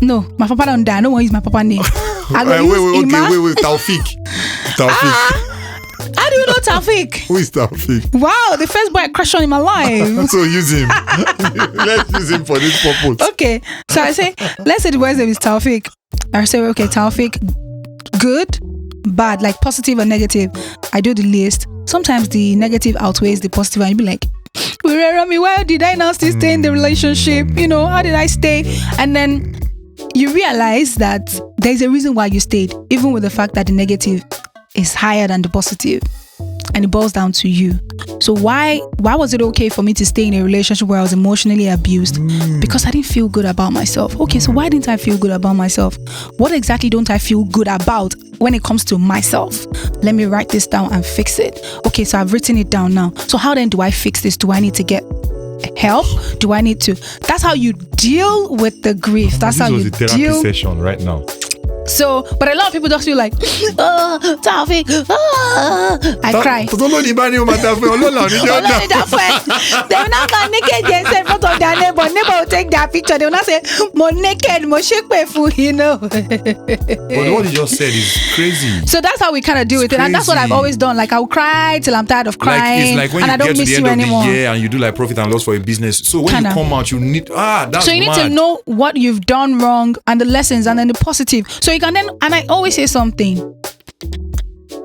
No, my papa don't die. I don't want to use my papa name. Wait, Taufik. How do you know Taufik? Who is Taufik? Wow, the first boy I crushed on in my life. So use him. Let's use him for this purpose. Okay, so I say, let's say the boy's name is Taufik. I say, okay, Taufik, good, bad, like positive and negative. I do the list. Sometimes the negative outweighs the positive, and you be like, why did I now still stay in the relationship? How did I stay? And then you realize that there's a reason why you stayed, even with the fact that the negative is higher than the positive, and it boils down to you. So why was it okay for me to stay in a relationship where I was emotionally abused? Because I didn't feel good about myself. Okay, so why didn't I feel good about myself? What exactly don't I feel good about when it comes to myself? Let me write this down and fix it. Okay, so I've written it down now. So how then do I fix this? Do I need to get help? Do I need to? That's how you deal with the grief. That's how you deal. This was a therapy session right now. So, but a lot of people just feel like, oh, Taufik, I cry. They will not go naked in front of their neighbor. Neighbor will take their picture. They will not say, more naked, more shake food, you know. But what you just said is crazy. So that's how we kind of do it. And that's what I've always done. Like, I'll cry till I'm tired of crying. It's like when you get to the end of the year and you do like profit and loss for a business. So when you come out, you need, that's so you need to know what you've done wrong and the lessons and then the positive. So you can then, and I always say something.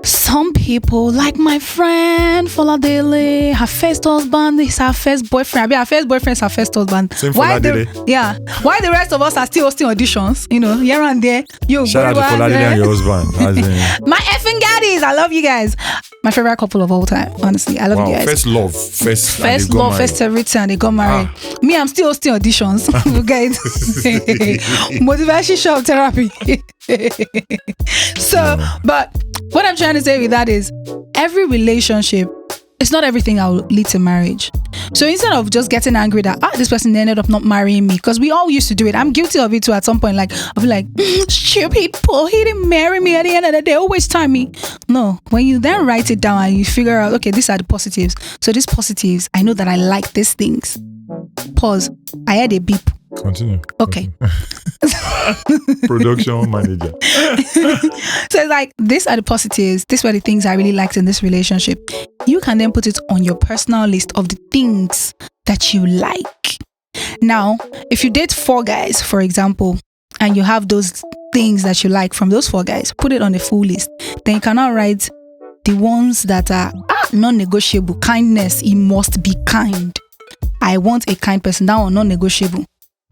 Some people, like my friend Foladele, her first husband is her first boyfriend. Her first boyfriend is her first husband. Why the rest of us are still hosting auditions? You know, here and there. Shout out to Foladele and your husband. My effing gaddies, I love you guys. My favorite couple of all time. Honestly, I love you guys. First love, first love, first everything, and they got married. Me, I'm still hosting auditions. You guys, motivation shock therapy. But what I'm trying to say with that is, every relationship, it's not everything that will lead to marriage. So instead of just getting angry that this person ended up not marrying me, because we all used to do it. I'm guilty of it too at some point. Like, I'll be like, stupid Paul, he didn't marry me at the end of the day, always time me. No, when you then write it down and you figure out, okay, these are the positives. So these positives, I know that I like these things. Pause. I had a beep. Continue. Okay. Production manager. So it's like, these are the positives. These were the things I really liked in this relationship. You can then put it on your personal list of the things that you like. Now, if you date 4 guys, for example, and you have those things that you like from those 4 guys, put it on a full list. Then you cannot write the ones that are non-negotiable. Kindness, he must be kind. I want a kind person. That one non-negotiable.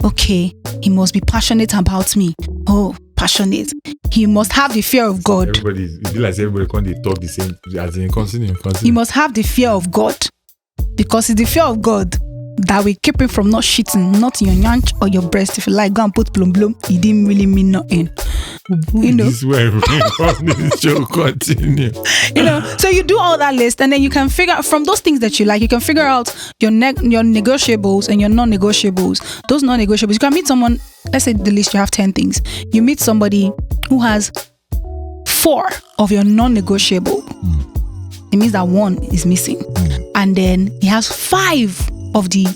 Okay, he must be passionate about me. Oh, passionate. He must have the fear of God. It feels like everybody can't talk the same. As in, continue. He must have the fear of God, because it's the fear of God that will keep him from not shitting, not in your yanch or your breast. If you like, go and put blum blum. It didn't really mean nothing. You know. This is where this show continue. You know, so you do all that list, and then you can figure out from those things that you like. You can figure out your negotiables and your non-negotiables. Those non-negotiables. You can meet someone. Let's say the list you have 10 things. You meet somebody who has 4 of your non-negotiable. It means that 1 is missing, and then he has 5 of the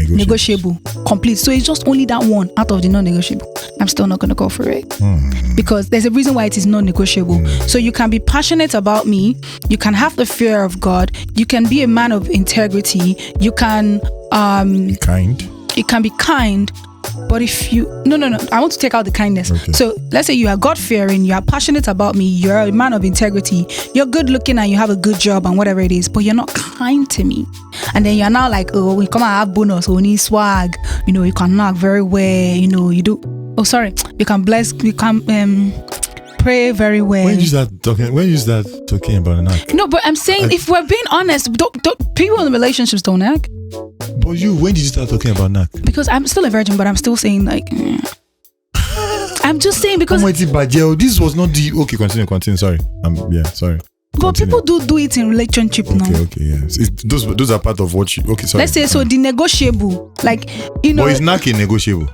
negotiable complete. So it's just only that 1 out of the non-negotiable. I'm still not going to go for it because there's a reason why it is non-negotiable. So you can be passionate about me. You can have the fear of God. You can be a man of integrity. You can be kind. You can be kind. But if you no, I want to take out the kindness. Okay. So let's say you are God-fearing, you are passionate about me, you're a man of integrity, you're good looking and you have a good job and whatever it is, but you're not kind to me. And then you're now like, oh, we come and have bonus, we need swag, you know, you can knock very well, you know, you do. Oh, sorry, you can bless, you can pray very well. When you start talking about a knock? No, but I'm saying if we're being honest, don't people in relationships don't knock. But when did you start talking about knock? Because I'm still a virgin, but I'm still saying like, I'm just saying because this was not the okay. Continue. Sorry, sorry. But people do it in relationship now. Okay, yes. Those are part of what you. Okay, sorry. Let's say so the negotiable, like you know. But it's not a negotiable.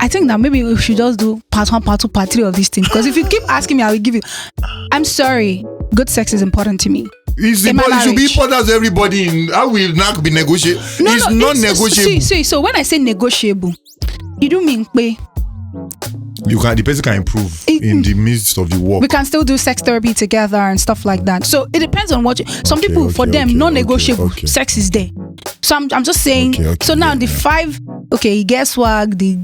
I think that maybe we should just do part 1, part 2, part 3 of this thing. Because if you keep asking me, I will give you. I'm sorry. Good sex is important to me. It should be important to everybody. How will not be negotiable? It's not negotiable. So when I say negotiable, you do mean pay. The person can improve in the midst of the work. We can still do sex therapy together and stuff like that. So it depends on what some people, for them, non-negotiable. Sex is there. So I'm just saying. So now the 5, he gets swag. The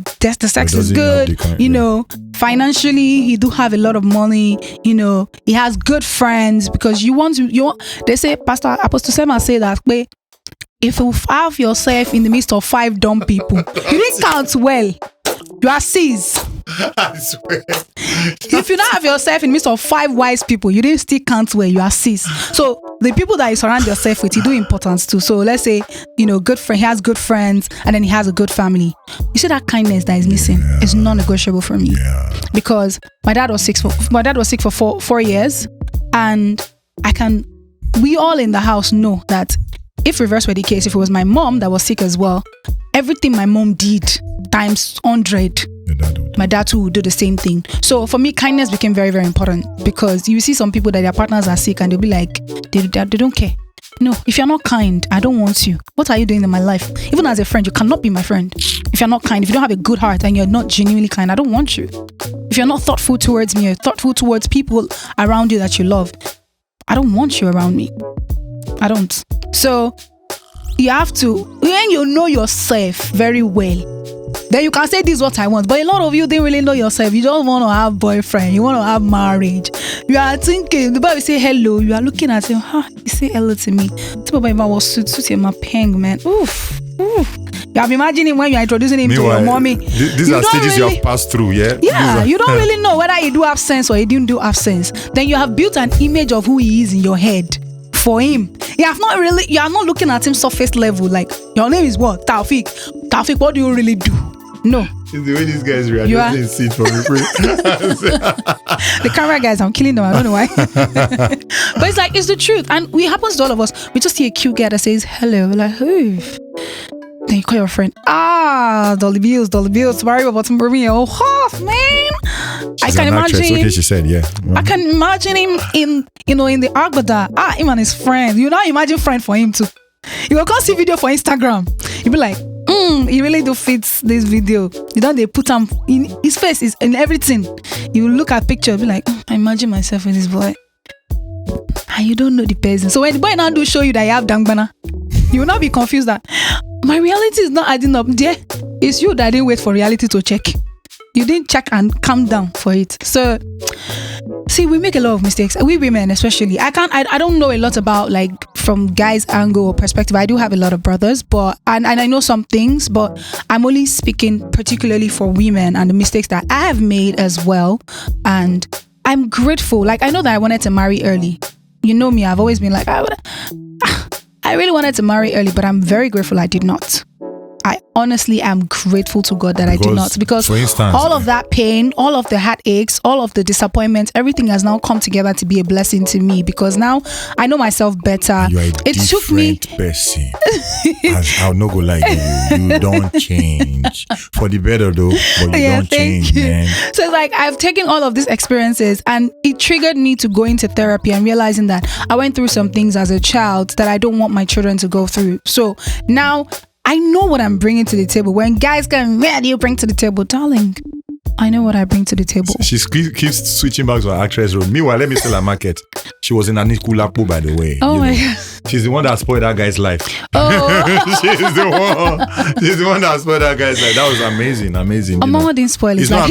sex is good. You know, financially he do have a lot of money. You know, he has good friends because you want. They say Pastor Apostle Sema say that if you have yourself in the midst of 5 dumb people, you didn't count well. You are cis. I swear. If you don't have yourself in the midst of 5 wise people, you didn't still count where you are cis. So the people that you surround yourself with, you do importance too. So let's say, you know, he has good friends and then he has a good family. You see that kindness that is missing is non-negotiable for me. Yeah. Because my dad was sick for 4 years, and we all in the house know that if reverse were the case, if it was my mom that was sick as well, everything my mom did times 100. My dad too would do the same thing. So for me, kindness became very, very important, because you see some people that their partners are sick and they'll be like, they don't care. No, if you're not kind, I don't want you. What are you doing in my life? Even as a friend, you cannot be my friend. If you're not kind, if you don't have a good heart and you're not genuinely kind, I don't want you. If you're not thoughtful towards me, or thoughtful towards people around you that you love, I don't want you around me. I don't. So you have to, when you know yourself very well, then you can say this is what I want. But a lot of you didn't really know yourself. You don't want to have boyfriend. You want to have marriage. You are thinking, the Bible say hello. You are looking at him. You say hello to me. This my peng, man. Oof. You have imagining when you are introducing him to your mommy. These are stages you have passed through, yeah? Yeah, you don't really know whether he do have sense or he didn't do have sense. Then you have built an image of who he is in your head for him. You are not looking at him surface level. Like, your name is what? Taufik. Taufik, what do you really do? No. It's the way these guys react. You are see it from the camera guys, I'm killing them. I don't know why. But it's like, it's the truth. And it happens to all of us. We just see a cute guy that says hello. We're like, who? Then you call your friend. Dolly Bills. Sorry about me. Oh, man. I can imagine him. Okay, she said, yeah. I can imagine him in the Agbada. Him and his friend. You know, imagine friend for him too. You will come see video for Instagram. You'll be like, he really do fit this video. You know, they put him in his face is in everything. You look at picture, be like, I imagine myself with this boy. And you don't know the person. So when the boy now do show you that you have dangbana, you will not be confused that my reality is not adding up. There, it's you that didn't wait for reality to check. You didn't check and calm down for it. So see, we make a lot of mistakes. We women especially. I don't know a lot about, like, from guys' angle or perspective. I do have a lot of brothers, but and I know some things, but I'm only speaking particularly for women and the mistakes that I have made as well. And I'm grateful. Like, I know that I wanted to marry early. You know me, I've always been like, I really wanted to marry early, but I'm very grateful I did not. I honestly am grateful to God that I did not, because for instance, all of that pain, all of the heartaches, all of the disappointments, everything has now come together to be a blessing to me, because now I know myself better. You are a different person. I'll not go like you don't change for the better though, but you don't change, man. So it's like, I've taken all of these experiences and it triggered me to go into therapy and realizing that I went through some things as a child that I don't want my children to go through. So now I know what I'm bringing to the table. When guys come, where do you bring to the table? Darling, I know what I bring to the table. She keeps switching back to her actress role. Meanwhile, let me tell her market. She was in Anikulapo, by the way. Oh my God. She's the one that spoiled that guy's life. Oh. She's the one that spoiled that guy's life. That was amazing. Mama didn't spoil his life.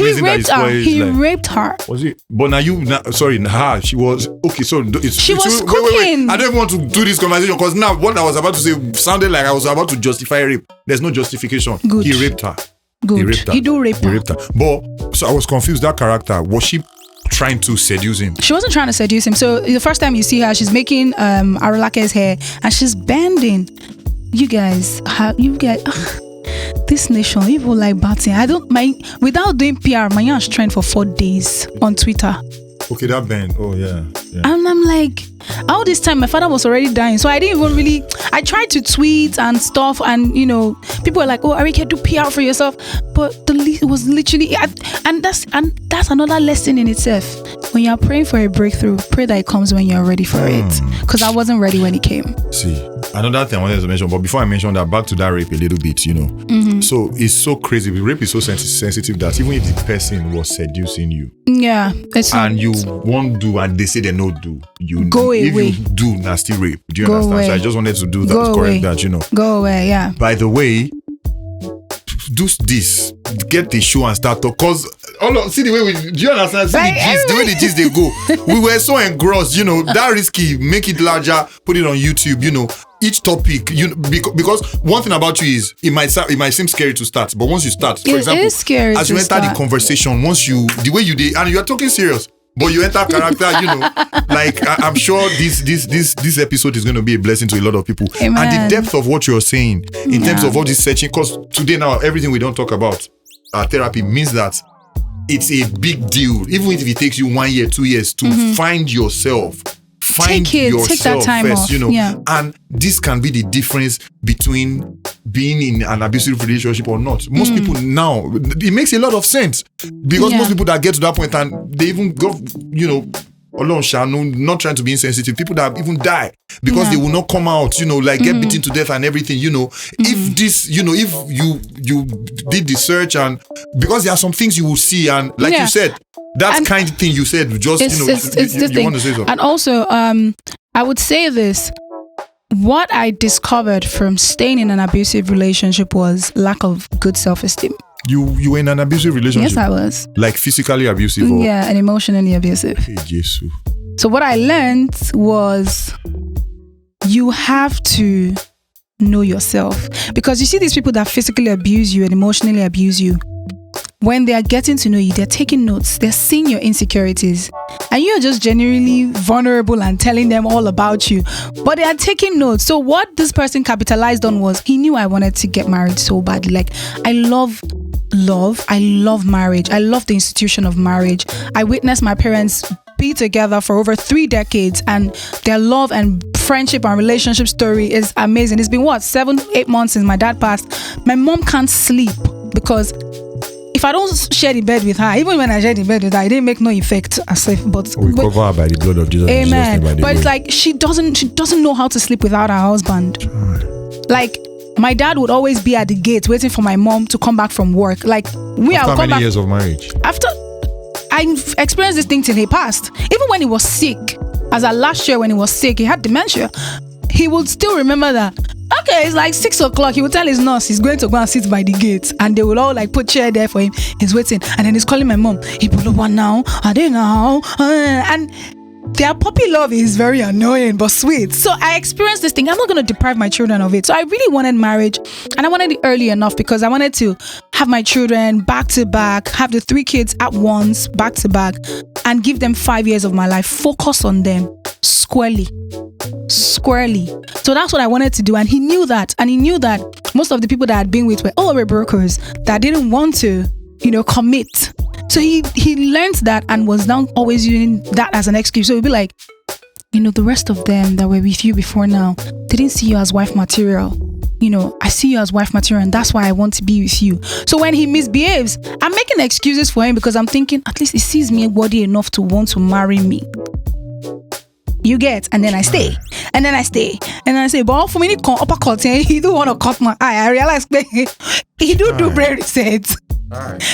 He raped her. Was it? But her. She was okay. So she was cooking. Wait. I don't even want to do this conversation, because now what I was about to say sounded like I was about to justify rape. There's no justification. Good. He raped her. Good. He raped her. He do rape her. He raped her. But so I was confused. That character, was she trying to seduce him? She wasn't trying to seduce him. So the first time you see her, she's making Arolake's hair and she's bending. You guys, this nation, people like batting. Without doing PR, my yarn's trend for 4 days on Twitter. Okay, that bend. Oh yeah. And I'm like, all this time my father was already dying, so I didn't even really. I tried to tweet and stuff, and people were like, "Oh, Erika, do PR for yourself," but it was literally, and that's another lesson in itself. When you're praying for a breakthrough, pray that it comes when you're ready for it. Because I wasn't ready when it came. See, another thing I wanted to mention, but before I mention that, back to that rape a little bit, So it's so crazy. Rape is so sensitive that even if the person was seducing you, yeah, and you won't do, and they say they no do, you go away. If you do nasty rape, do you go understand? Away. So I just wanted to do that, go correct away. that, Go away, yeah. By the way, do this, get the show and start talk. Cause see the way do you understand? See the way the gist they go. We were so engrossed, that risky. Make it larger, put it on YouTube. Each topic, because one thing about you is it might seem scary to start, but once you start, for example, is scary as you enter the conversation, the way you did, and you are talking serious. But you enter character, like I'm sure this episode is going to be a blessing to a lot of people. Amen. And the depth of what you're saying in terms of all this searching, because today now everything we don't talk about therapy means that it's a big deal, even if it takes you 1 year, 2 years to find yourself. Take that time first, off. And this can be the difference between being in an abusive relationship or not. Most people now, it makes a lot of sense because most people that get to that point and they even go, not trying to be insensitive, people that even die because they will not come out, like get beaten to death and everything, if this, if you did the search, and because there are some things you will see, and like you said, that kind of thing you said, just, you want to say something. And also, I would say this, what I discovered from staying in an abusive relationship was lack of good self-esteem. You were in an abusive relationship? Yes, I was. Like physically abusive? Or? Yeah, and emotionally abusive. Hey, Jesus. So what I learned was you have to know yourself. Because you see these people that physically abuse you and emotionally abuse you, when they are getting to know you, they're taking notes, they're seeing your insecurities, and you're just genuinely vulnerable and telling them all about you, but they are taking notes. So what this person capitalized on was, he knew I wanted to get married so badly. Like, I love marriage. I love the institution of marriage. I witnessed my parents be together for over 3 decades, and their love and friendship and relationship story is amazing. It's been 7-8 months since my dad passed. My mom can't sleep because if I don't share the bed with her, even when I share the bed with her, it didn't make no effect. But we cover her by the blood of Jesus. Amen. But it's like she doesn't know how to sleep without her husband. Like, my dad would always be at the gate waiting for my mom to come back from work. Like, after how many years of marriage? After I experienced this thing till he passed. Even when he was sick, as last year when he was sick, he had dementia. He would still remember that. Okay, it's like 6 o'clock. He would tell his nurse he's going to go and sit by the gate, and they will all like put chair there for him. He's waiting, and then he's calling my mom. He put up one now. Are they now? And their puppy love is very annoying but sweet. So I experienced this thing. I'm not going to deprive my children of it. So I really wanted marriage, and I wanted it early enough because I wanted to have my children back to back, have the 3 kids at once, back to back, and give them 5 years of my life. Focus on them squarely. So that's what I wanted to do, and he knew that. And he knew that most of the people that I'd been with were all brokers that didn't want to, commit. So he learned that and was now always using that as an excuse. So he'd be like, the rest of them that were with you before now, they didn't see you as wife material. I see you as wife material, and that's why I want to be with you. So when he misbehaves, I'm making excuses for him because I'm thinking, at least he sees me worthy enough to want to marry me. You get, and then I stay, and then I stay, and then I say, but for me, uppercut, he don't want to cut my eye. I realized he do brain reset.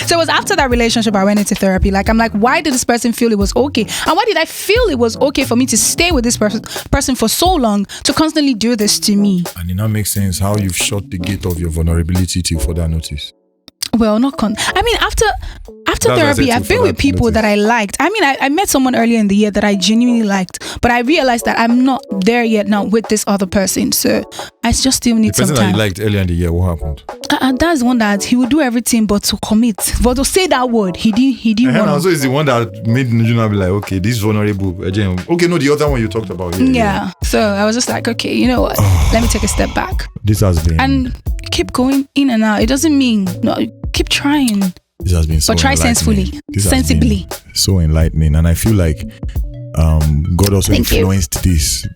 So it was after that relationship I went into therapy. Like, I'm like, why did this person feel it was okay? And why did I feel it was okay for me to stay with this person for so long to constantly do this to me? And it now makes sense how you've shut the gate of your vulnerability till further notice. Well, after therapy, I've been with people that I liked. I met someone earlier in the year that I genuinely liked, but I realized that I'm not there yet now with this other person. So I just still need some time. The person that you liked earlier in the year, what happened? And that's the one that he would do everything but to commit. But to say that word, he didn't want to. Also, it's the one that made Nujuna be like, okay, this is vulnerable. Okay, no, the other one you talked about. Yeah. So I was just like, okay, you know what? Let me take a step back. This has been... And keep going in and out. It doesn't mean... No, keep trying. This has been so but try sensibly. So enlightening. And I feel like God also influenced this.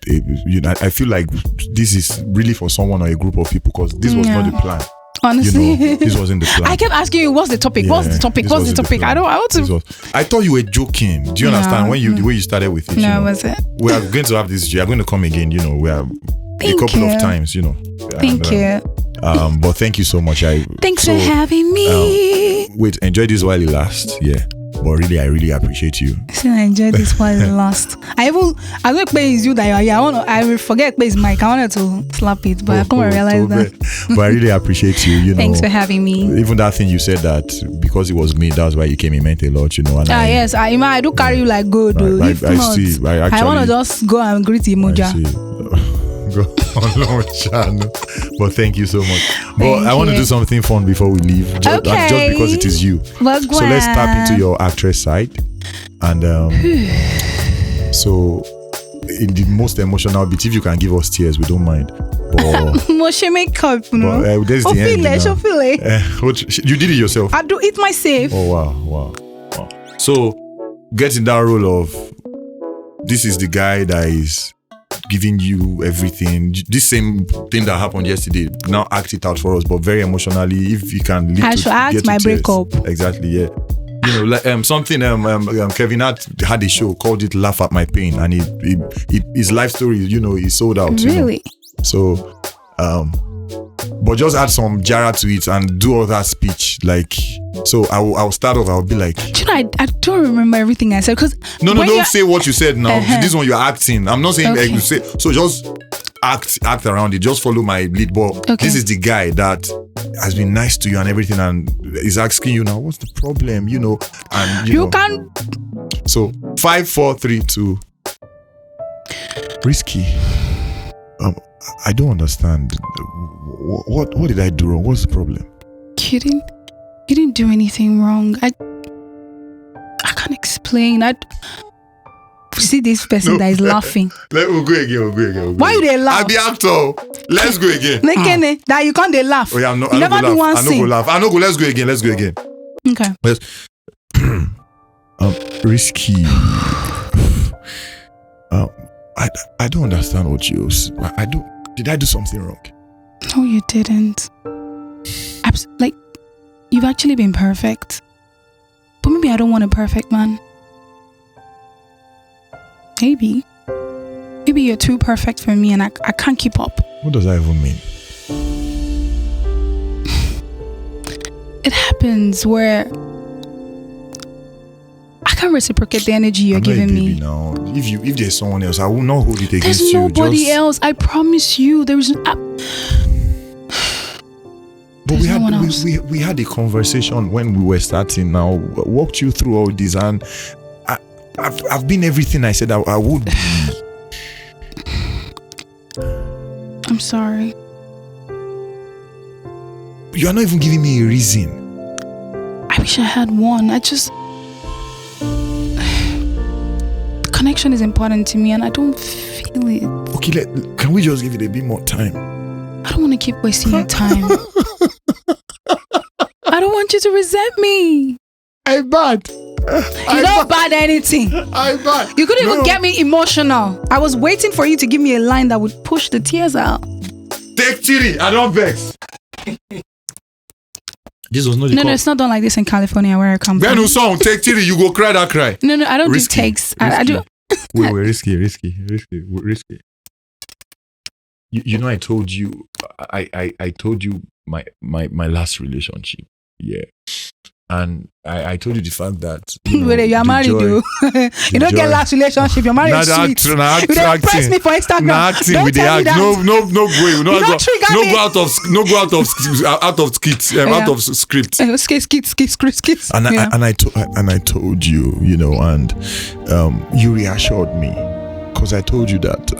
I feel like this is really for someone or a group of people, because this was not the plan. Honestly, this wasn't the plan. I kept asking you, what's the topic? What's the topic? I thought you were joking. Do you understand the way you started with it? No, was it? We are going to have this. You are going to come again. We are a couple of times. Thank you. But thank you so much. Thanks for having me. Wait, enjoy this while it lasts. Yeah. But really, I really appreciate you. I enjoyed this while it lasts. I don't play you that I will forget play his mic. I wanted to slap it, but I can't realize that. But I really appreciate you. Thanks for having me. Even that thing you said that because it was me, that's why you came. It meant a lot, And yes, I do carry you like good. I see. I want to just go and greet Emoja. But thank you so much. But I want to do something fun before we leave, just because it is you. So let's tap into your actress side, and so in the most emotional bit, if you can give us tears, we don't mind. Moshe makeup, there's the end. You did it yourself. I do it myself. Oh wow. So get in that role of, this is the guy that is giving you everything. This same thing that happened yesterday, now act it out for us, but very emotionally. If you can lead I should act my breakup. Exactly, yeah. You know, like something Kevin Hart had a show called it "Laugh at My Pain," and his life story, you know, he sold out. Really? You know? So, but just add some Jara to it and do all that speech. Like, so I'll start off. I'll be like, you know, I don't remember everything I said because no, don't say what you said now. This one you're acting. I'm not saying like you say. So just act around it. Just follow my lead. But this is the guy that has been nice to you and everything, and is asking you now, what's the problem? You know, and you know. Can. So 5, 4, 3, 2. Risky. I don't understand. What did I do wrong? What's the problem? You didn't do anything wrong. I can't explain. I see this person that is laughing. We'll go again. Why you they laugh? I be actor. Let's go again. That you can't they laugh. Oh yeah, I'm not. You never do one thing. I know go. Let's go again. Okay. Yes. Risky. I don't understand what you. I do. Did I do something wrong? No, you didn't. Like, you've actually been perfect. But maybe I don't want a perfect man. Maybe you're too perfect for me and I can't keep up. What does that even mean? It happens where I can't reciprocate the energy you're giving me. Now, if there's someone else, I will not hold it against you. There's nobody else. I promise you. There's But we had a conversation when we were starting. Now, walked you through all this, and I've been everything I said I would be. I'm sorry. You are not even giving me a reason. I wish I had one. The connection is important to me, and I don't feel it. Okay, can we just give it a bit more time? I don't want to keep wasting your time. I don't want you to resent me. I'm bad. You're not bad at anything. I'm bad. You couldn't even get me emotional. I was waiting for you to give me a line that would push the tears out. Take chili. I don't vex. This was not the No, it's not done like this in California where I come from. When song take chili, you go cry that cry. No, I don't risky. do takes. I do. Wait, risky. You know, I told you, I told you my last relationship. Yeah. And I told you the fact that you are married, you don't get last relationship. You're married. Sweet. You don't press me for Instagram. Nothing with the act. No way. No go out of skits. Out of script. Skits. And I told you, you know, and you reassured me because I told you that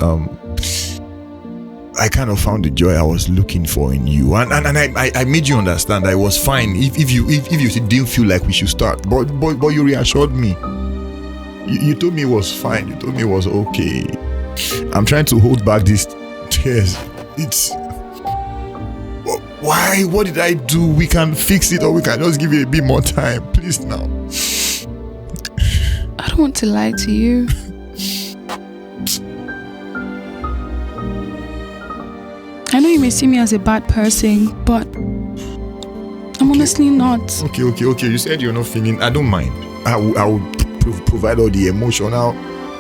I kind of found the joy I was looking for in you, and I made you understand I was fine if you didn't feel like we should start, but you reassured me. You told me it was fine. You told me it was okay. I'm trying to hold back these tears. It's why? What did I do? We can fix it, or we can just give it a bit more time, please. Now, I don't want to lie to you. I know you may see me as a bad person, but I'm honestly not. Okay. You said you're not feeling. I don't mind. I will provide all the emotional,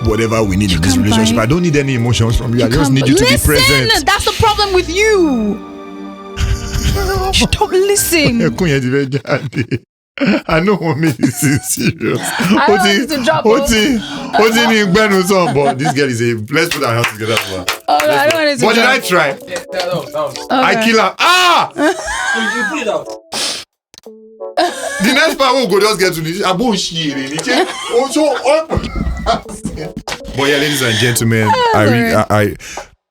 whatever we need in this relationship. I don't need any emotions from you. I just need you to be present. That's the problem with you. You don't listen. I know what makes this serious. I don't want you to drop but this girl is a. Let's put our hands together for her. I don't want it to What did I try? Yeah, that was. Okay. I kill her. You put it out. The next part will go just get to this. But yeah, ladies and gentlemen,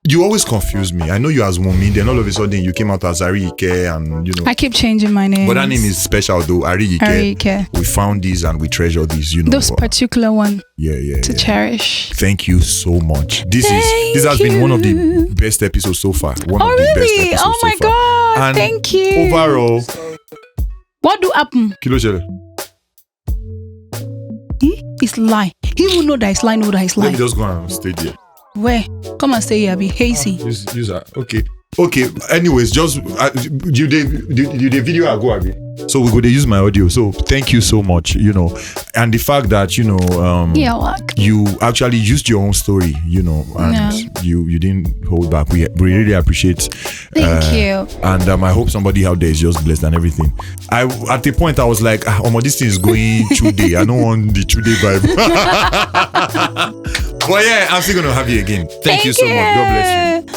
you always confuse me. I know you as Wumi, then all of a sudden you came out as Erika, and you know. I keep changing my name. But that name is special though, Erika. We found this and we treasure this, you know. This particular one. Yeah. To cherish. Thank you so much. This has been one of the best episodes so far. One of the best episodes oh my so far. God! And thank you. Overall, what do happen? Kilo Shele. It's lie. He will know that it's lie. Let me just go on stage here. Where? Come and stay here, be hazy. Use that. Okay. Anyways, just you the video I go abi. So we go to use my audio. So thank you so much. And the fact that you actually used your own story. And you didn't hold back. We really appreciate. Thank you. And I hope somebody out there is just blessed and everything. At the point I was like, this thing is going through day. I don't want the true day vibe. But yeah, I'm still gonna have you again. Thank you so much. God bless you.